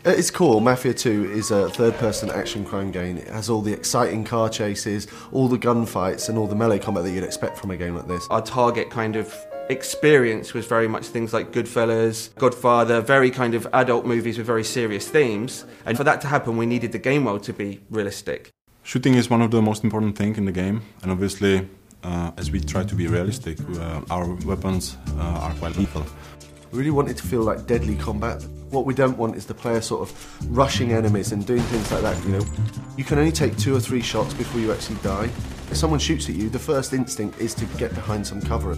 At its core, Mafia 2 is a third-person action crime game. It has all the exciting car chases, all the gunfights and all the melee combat that you'd expect from a game like this. Our target kind of experience was very much things like Goodfellas, Godfather, very kind of adult movies with very serious themes. And for that to happen, we needed the game world to be realistic. Shooting is one of the most important things in the game, and obviously, as we try to be realistic, our weapons are quite lethal. We really want it to feel like deadly combat. What we don't want is the player sort of rushing enemies and doing things like that, you know. You can only take 2 or 3 shots before you actually die. If someone shoots at you, the first instinct is to get behind some cover.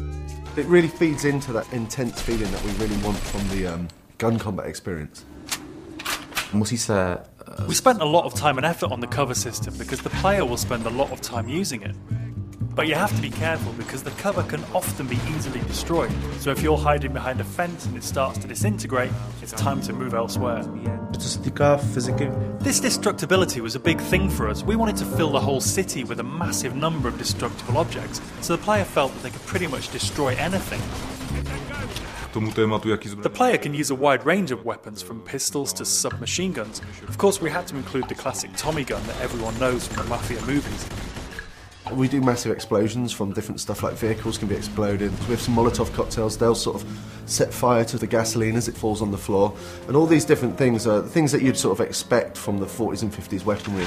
It really feeds into that intense feeling that we really want from the gun combat experience. We spent a lot of time and effort on the cover system because the player will spend a lot of time using it. But you have to be careful because the cover can often be easily destroyed. So if you're hiding behind a fence and it starts to disintegrate, it's time to move elsewhere. This destructibility was a big thing for us. We wanted to fill the whole city with a massive number of destructible objects, so the player felt that they could pretty much destroy anything. The player can use a wide range of weapons, from pistols to submachine guns. Of course, we had to include the classic Tommy gun that everyone knows from the Mafia movies. We do massive explosions from different stuff, like vehicles can be exploded. With some Molotov cocktails, they'll sort of set fire to the gasoline as it falls on the floor. And all these different things are things that you'd sort of expect from the 40s and 50s weaponry.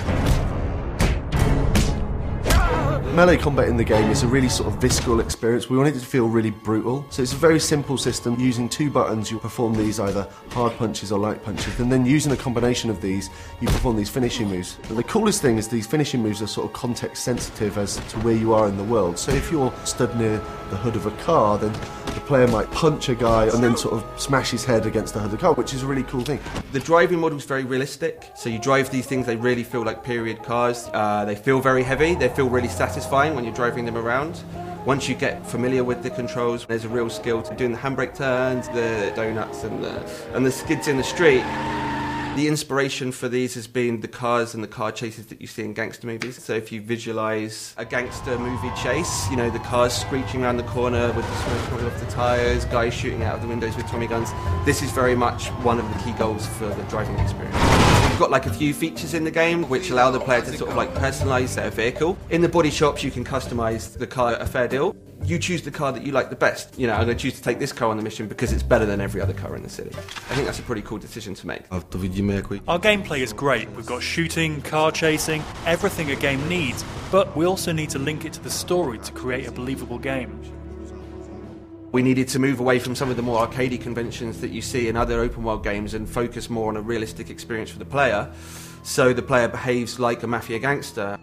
Melee combat in the game is a really sort of visceral experience. We wanted it to feel really brutal. So it's a very simple system. Using 2 buttons, you perform these either hard punches or light punches. And then using a combination of these, you perform these finishing moves. But the coolest thing is these finishing moves are sort of context sensitive as to where you are in the world. So if you're stood near the hood of a car, then the player might punch a guy and then sort of smash his head against the hood of the car, which is a really cool thing. The driving model is very realistic. So you drive these things, they really feel like period cars. They feel very heavy, they feel really satisfying when you're driving them around. Once you get familiar with the controls, there's a real skill to doing the handbrake turns, the donuts and the skids in the street. The inspiration for these has been the cars and the car chases that you see in gangster movies. So if you visualise a gangster movie chase, you know, the cars screeching around the corner with the smoke coming off the tyres, guys shooting out of the windows with Tommy guns, this is very much one of the key goals for the driving experience. We've got like a few features in the game which allow the player to sort of like personalise their vehicle. In the body shops you can customise the car a fair deal. You choose the car that you like the best. You know, I'm going to choose to take this car on the mission because it's better than every other car in the city. I think that's a pretty cool decision to make. Our gameplay is great. We've got shooting, car chasing, everything a game needs, but we also need to link it to the story to create a believable game. We needed to move away from some of the more arcadey conventions that you see in other open world games and focus more on a realistic experience for the player, so the player behaves like a Mafia gangster.